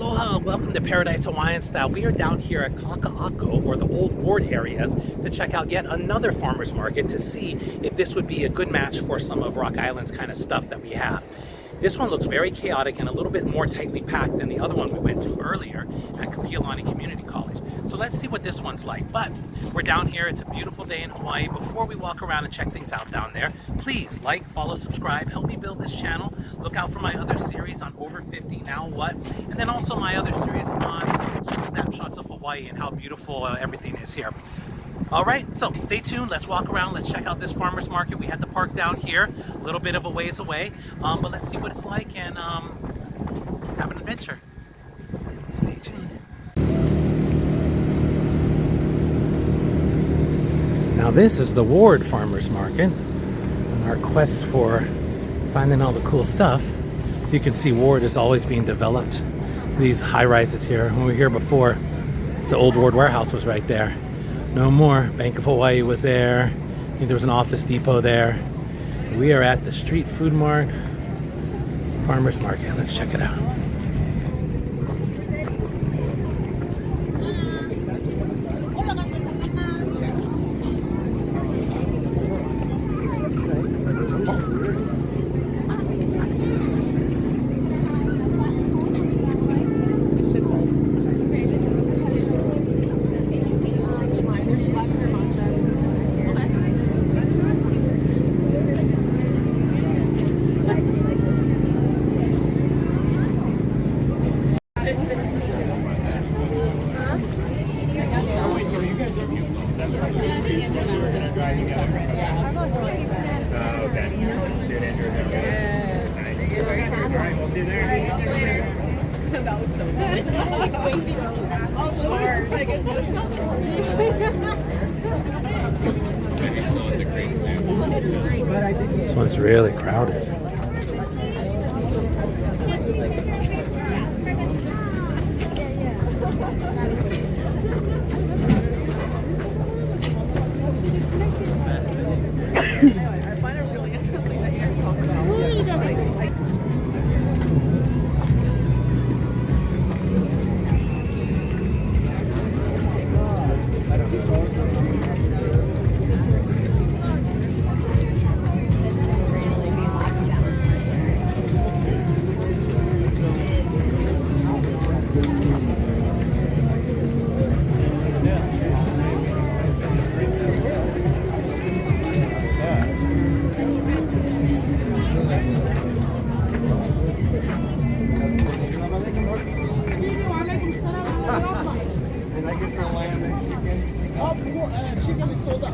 Aloha, welcome to Paradise Hawaiian Style. We are down here at Kaka'ako, or the Old Ward areas, to check out yet another farmer's market to see if this would be a good match for some of Rock Island's kind of stuff that we have. This one looks very chaotic and a little bit more tightly packed than the other one we went to earlier at Kapiolani Community College. So let's see what this one's like. But we're down here, it's a beautiful day in Hawaii. Before we walk around and check things out down there, please like, follow, subscribe, help me build this channel. Look out for my other series on Over 50, Now What? And then also my other series on just snapshots of Hawaii and how beautiful everything is here. All right, so stay tuned. Let's walk around. Let's check out this farmer's market. We had to park down here, a little bit of a ways away, but let's see what it's like and have an adventure. Stay tuned. Now this is the Ward Farmer's Market. On our quest for finding all the cool stuff, you can see Ward is always being developed. These high rises here. When we were here before, the old Ward warehouse was right there. No more. Bank of Hawaii was there. I think there was an Office Depot there. We are at the Street Food Mart Farmer's Market. Let's check it out. That was so good. Also hard. Like it's just so This one's really crowded. I find it really interesting that you talk about chicken is sold out.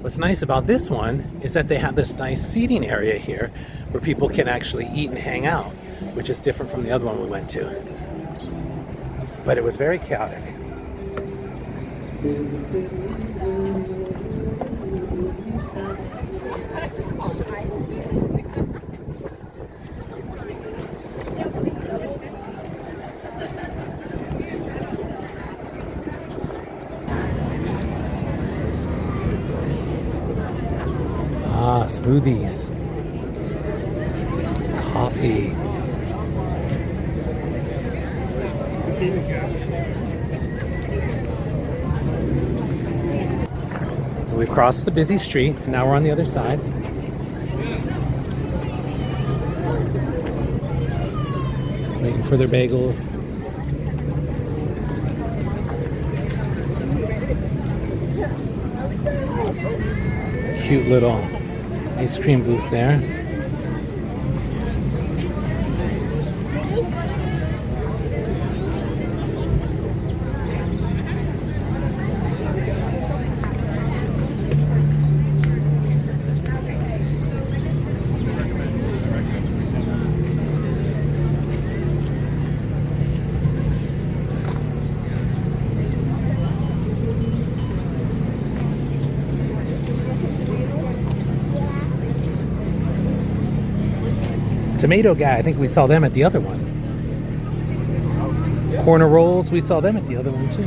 What's nice about this one is that they have this nice seating area here where people can actually eat and hang out, which is different from the other one we went to. But it was very chaotic. Smoothies, coffee. We've crossed the busy street, and now we're on the other side. Waiting for their bagels. Cute little ice cream booth there. Tomato guy, I think we saw them at the other one. corner rolls, we saw them at the other one too.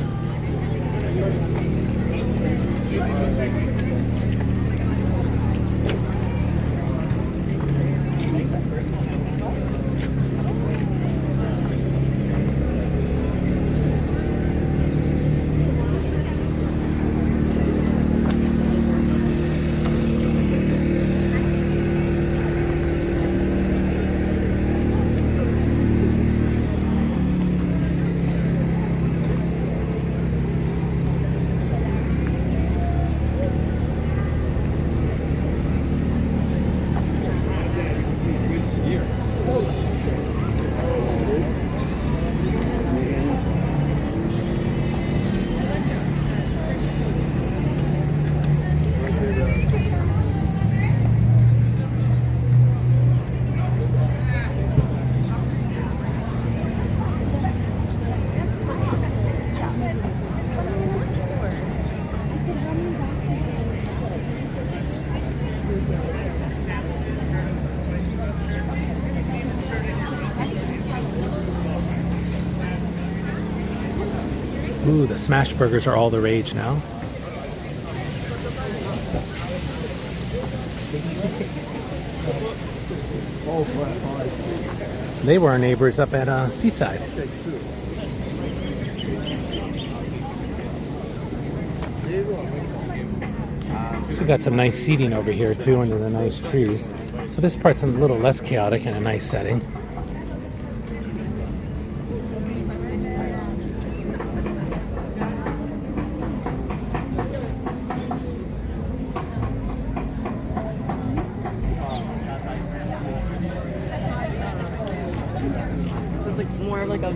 Ooh, the smash burgers are all the rage now. They were our neighbors up at Seaside. So we got some nice seating over here too under the nice trees. So this part's a little less chaotic and a nice setting. It's like more of like a.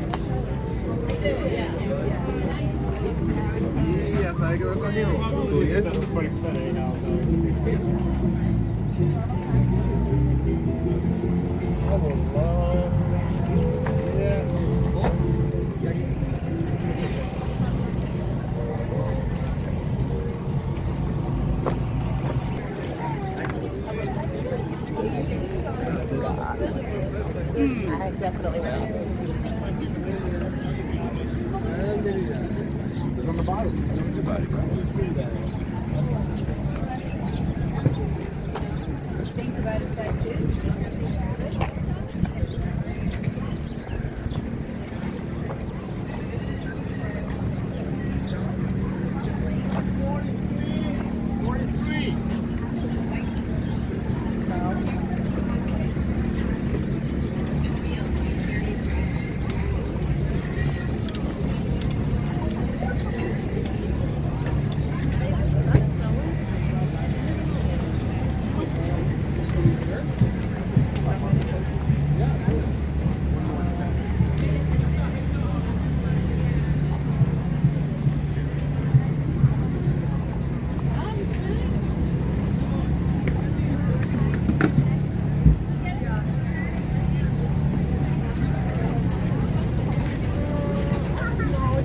I definitely will. On the bottom.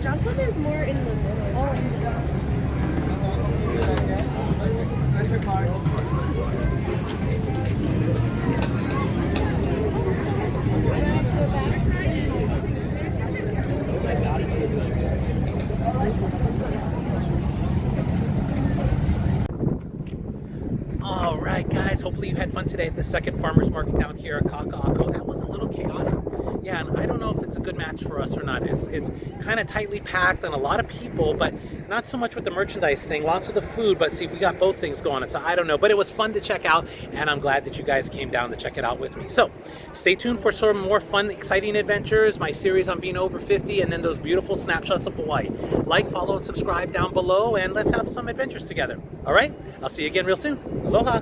Johnson is more in the middle. Oh, in the middle. All right, guys, hopefully you had fun today at the second farmers market down here at Kaka'ako. That was a little chaotic. Yeah, and I don't know if it's a good match for us or not. It's kind of tightly packed and a lot of people, but not so much with the merchandise thing. Lots of the food, but see, we got both things going on, so I don't know. But it was fun to check out, and I'm glad that you guys came down to check it out with me. So stay tuned for some more fun, exciting adventures, my series on being over 50, and then those beautiful snapshots of Hawaii. Like, follow, and subscribe down below, and let's have some adventures together. All right? I'll see you again real soon. Aloha.